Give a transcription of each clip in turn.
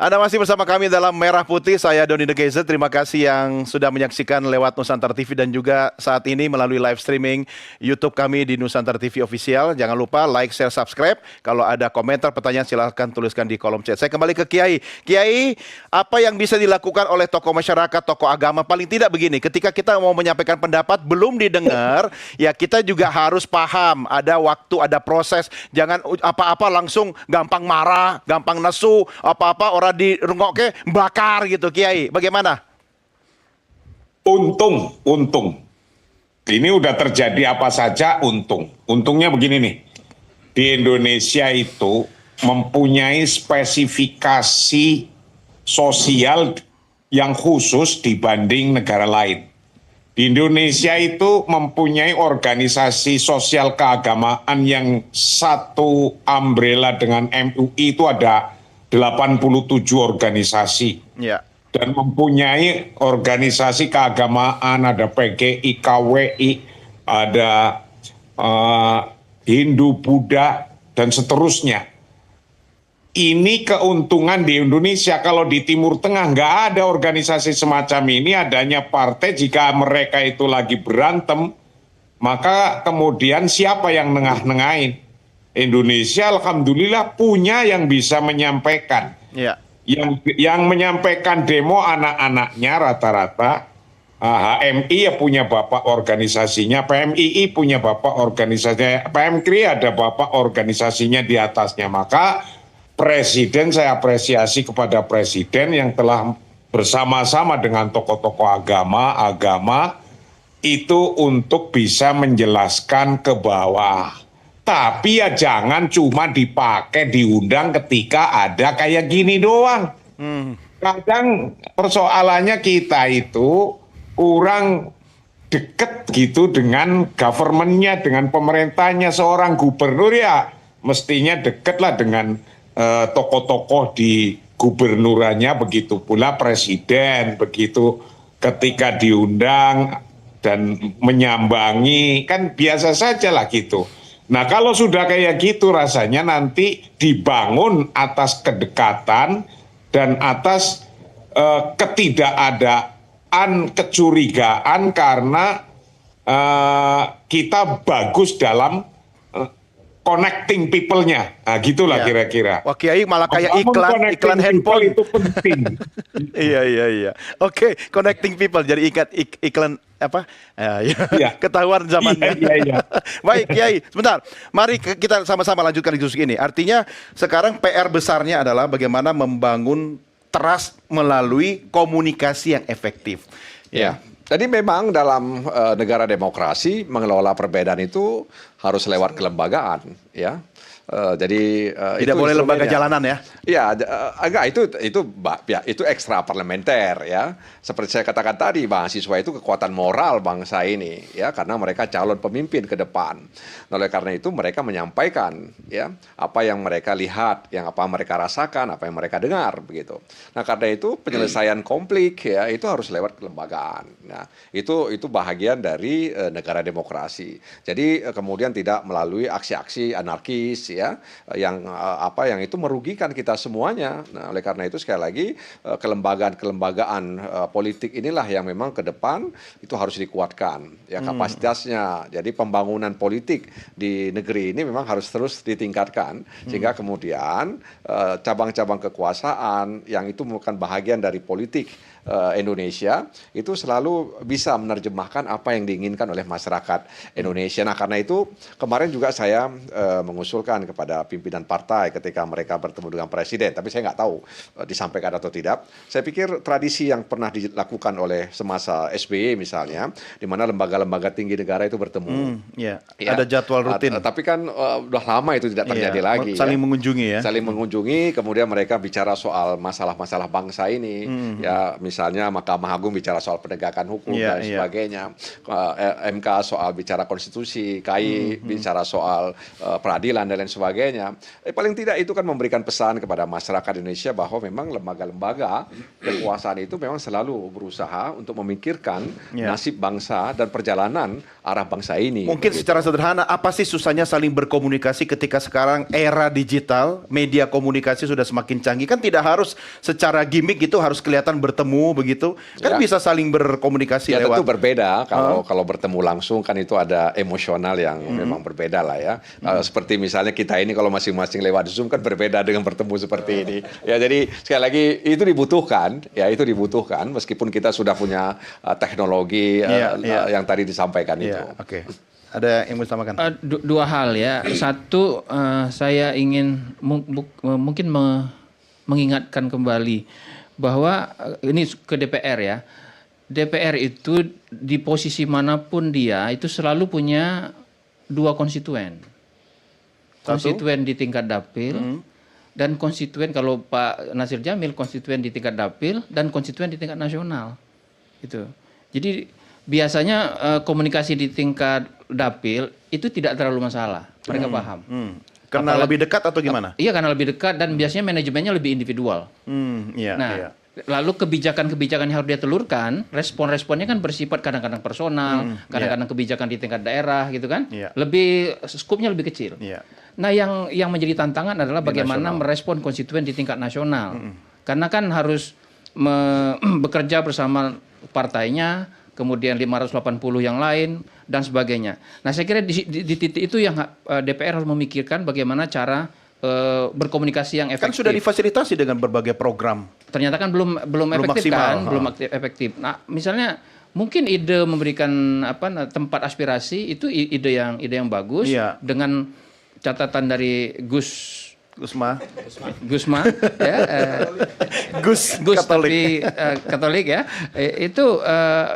Anda masih bersama kami dalam Merah Putih, saya Doni The Geyser. Terima kasih yang sudah menyaksikan lewat Nusantara TV dan juga saat ini melalui live streaming YouTube kami di Nusantara TV Official. Jangan lupa like, share, subscribe. Kalau ada komentar, pertanyaan silahkan tuliskan di kolom chat. Saya kembali ke Kiai. Kiai, apa yang bisa dilakukan oleh tokoh masyarakat, tokoh agama? Paling tidak begini, ketika kita mau menyampaikan pendapat belum didengar, ya kita juga harus paham. Ada waktu, ada proses. Jangan apa-apa langsung gampang marah, gampang nesu, apa-apa orang dirungokke bakar gitu. Kiai, bagaimana? Untung. Ini udah terjadi apa saja untung. Untungnya begini nih, di Indonesia itu mempunyai spesifikasi sosial yang khusus dibanding negara lain. Di Indonesia itu mempunyai organisasi sosial keagamaan yang satu umbrella dengan MUI itu ada 87 organisasi. Ya. Dan mempunyai organisasi keagamaan, ada PGI, KWI, ada Hindu, Buddha, dan seterusnya. Ini keuntungan di Indonesia. Kalau di Timur Tengah nggak ada organisasi semacam ini, adanya partai. Jika mereka itu lagi berantem, maka kemudian siapa yang nengah-nengahin? Indonesia alhamdulillah punya yang bisa menyampaikan. Ya. Yang menyampaikan demo anak-anaknya rata-rata HMI ya punya bapak organisasinya, PMII punya bapak organisasinya, PMKRI ada bapak organisasinya di atasnya. Maka Presiden, saya apresiasi kepada Presiden yang telah bersama-sama dengan tokoh-tokoh agama itu untuk bisa menjelaskan ke bawah. Tapi ya jangan cuma dipakai, diundang ketika ada kayak gini doang. Kadang persoalannya kita itu kurang deket gitu dengan governmentnya, dengan pemerintahnya. Seorang gubernur ya mestinya deket lah dengan tokoh-tokoh di gubernurannya, begitu pula presiden, begitu ketika diundang dan menyambangi, kan biasa saja lah gitu. Nah kalau sudah kayak gitu rasanya nanti dibangun atas kedekatan dan atas ketidakadaan kecurigaan karena kita bagus dalam connecting people-nya, nah, gitulah kira-kira. Wah, Kiai malah kayak iklan handphone itu penting. Iya. Oke, connecting people jadi iklan apa? Ya. Ketahuan zamannya. Iya. Baik, Kiai, sebentar. Mari kita sama-sama lanjutkan diskusi ini. Artinya sekarang PR besarnya adalah bagaimana membangun trust melalui komunikasi yang efektif. Ya. Jadi memang dalam negara demokrasi mengelola perbedaan itu harus lewat kelembagaan, ya. Jadi tidak boleh lembaga jalanan ya? Ya, agak itu ekstra parlementer ya. Seperti saya katakan tadi, mahasiswa itu kekuatan moral bangsa ini ya, karena mereka calon pemimpin ke depan. Oleh karena itu mereka menyampaikan ya apa yang mereka lihat, yang apa mereka rasakan, apa yang mereka dengar begitu. Nah, karena itu penyelesaian konflik ya itu harus lewat kelembagaan. Nah, itu bahagian dari negara demokrasi. Jadi kemudian tidak melalui aksi-aksi anarkis ya, yang itu merugikan kita semuanya. Nah, oleh karena itu sekali lagi kelembagaan politik inilah yang memang ke depan itu harus dikuatkan ya kapasitasnya. Jadi pembangunan politik di negeri ini memang harus terus ditingkatkan sehingga kemudian cabang-cabang kekuasaan yang itu merupakan bahagian dari politik Indonesia itu selalu bisa menerjemahkan apa yang diinginkan oleh masyarakat Indonesia. Nah, karena itu kemarin juga saya mengusulkan kepada pimpinan partai ketika mereka bertemu dengan presiden, tapi saya nggak tahu disampaikan atau tidak. Saya pikir tradisi yang pernah dilakukan oleh semasa SBY misalnya, di mana lembaga-lembaga tinggi negara itu bertemu. Ya. Ada jadwal rutin. Tapi kan udah lama itu tidak terjadi lagi. Saling mengunjungi ya. Saling mengunjungi, kemudian mereka bicara soal masalah-masalah bangsa ini. Ya, misalnya Mahkamah Agung bicara soal penegakan hukum dan sebagainya, MK soal bicara konstitusi, KAI bicara soal peradilan dan lain sebagainya. Paling tidak itu kan memberikan pesan kepada masyarakat Indonesia bahwa memang lembaga-lembaga kekuasaan itu memang selalu berusaha untuk memikirkan nasib bangsa dan perjalanan arah bangsa ini. Mungkin secara sederhana, apa sih susahnya saling berkomunikasi ketika sekarang era digital, media komunikasi sudah semakin canggih? Kan tidak harus secara gimmick gitu harus kelihatan bertemu begitu. Kan Ya. bisa saling berkomunikasi Ya lewat. tentu berbeda kalau bertemu langsung kan itu ada emosional yang memang berbeda lah ya. Seperti misalnya kita ini kalau masing-masing lewat Zoom kan berbeda dengan bertemu seperti ini. Ya jadi sekali lagi itu dibutuhkan meskipun kita sudah punya teknologi yang tadi disampaikan itu. Iya, oke. Ada yang mau ditambahkan? Dua hal ya. Satu, saya ingin mungkin mengingatkan kembali bahwa ini ke DPR ya. DPR itu di posisi manapun dia itu selalu punya dua konstituen. Konstituen di tingkat dapil dan konstituen kalau Pak Nasir Jamil konstituen di tingkat dapil dan konstituen di tingkat nasional. Gitu. Jadi biasanya komunikasi di tingkat dapil itu tidak terlalu masalah. Mereka paham. Karena lebih dekat atau gimana? Iya, karena lebih dekat dan biasanya manajemennya lebih individual. Iya, Nah, iya. lalu kebijakan-kebijakan yang harus dia telurkan, respon-responnya kan bersifat kadang-kadang personal, kadang-kadang kebijakan di tingkat daerah gitu kan. Iya. Lebih skupnya lebih kecil. Iya. Nah, yang menjadi tantangan adalah bagaimana nasional. merespon konstituen di tingkat nasional. Karena kan harus bekerja bersama partainya, kemudian 580 yang lain dan sebagainya. Nah, saya kira di titik itu yang DPR harus memikirkan bagaimana cara berkomunikasi yang Kan efektif. sudah difasilitasi dengan berbagai program. Ternyata kan belum efektif maksimal, kan, belum efektif. Nah, misalnya mungkin ide memberikan tempat aspirasi itu ide yang bagus Iya. dengan catatan dari Gusma. Gusma ya, Gus Katolik. Katolik. Tapi Katolik ya, itu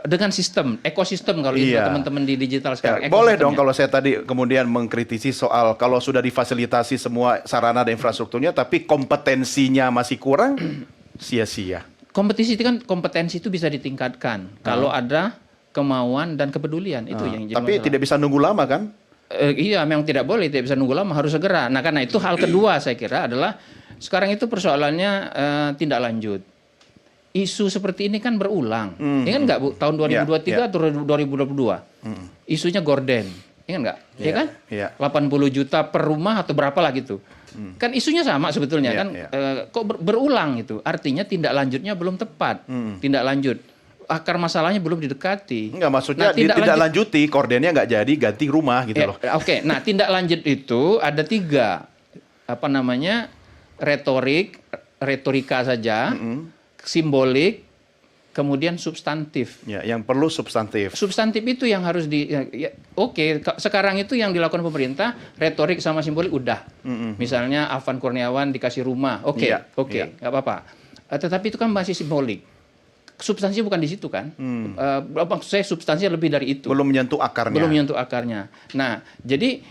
dengan sistem ekosistem kalau Iya. teman-teman di digital Ya, sekarang. boleh dong ekosistemnya. kalau saya tadi kemudian mengkritisi soal kalau sudah difasilitasi semua sarana dan infrastrukturnya tapi kompetensinya masih kurang, sia-sia. Kompetensi itu bisa ditingkatkan kalau ada kemauan dan kepedulian itu yang jadi Tapi masalah. tidak bisa nunggu lama kan? Iya, memang tidak boleh, tidak bisa nunggu lama, harus segera. Nah, karena itu hal kedua saya kira adalah sekarang itu persoalannya tindak lanjut. Isu seperti ini kan berulang. Ingat nggak Bu, tahun 2023 atau 2022? Isunya gorden. Ingat nggak? Iya kan? Iya. 80 juta per rumah atau berapa lah gitu. Kan isunya sama sebetulnya Iya, kan. iya. Kok berulang itu? Artinya tindak lanjutnya belum tepat. Tindak lanjut. Akar masalahnya belum didekati. Enggak, maksudnya Nah, tindak tidak lanjuti, kordennya nggak jadi, ganti rumah gitu Ya, loh. Oke, nah tindak lanjut itu ada 3 retorika saja, simbolik, kemudian substantif. Ya, yang perlu substantif. Substantif itu yang harus sekarang itu yang dilakukan pemerintah retorik sama simbolik udah. Misalnya Afan Kurniawan dikasih rumah, oke, Iya, iya. nggak apa-apa. Tetapi itu kan masih simbolik. Substansinya bukan di situ kan? Maksud saya substansinya lebih dari itu. Belum menyentuh akarnya. Belum menyentuh akarnya. Nah, jadi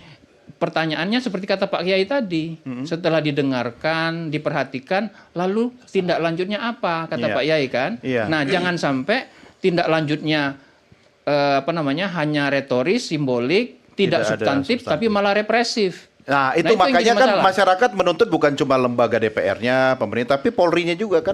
pertanyaannya seperti kata Pak Kiai tadi, setelah didengarkan, diperhatikan, lalu tindak lanjutnya apa? Kata Iya. Pak Kiai kan. Iya. Nah, jangan sampai tindak lanjutnya hanya retoris, simbolik, Tidak tidak ada substantif, substantif. tapi malah represif. Nah, itu yang makanya jadi kan masalah. masyarakat menuntut bukan cuma lembaga DPR-nya, pemerintah, tapi Polri-nya juga kan.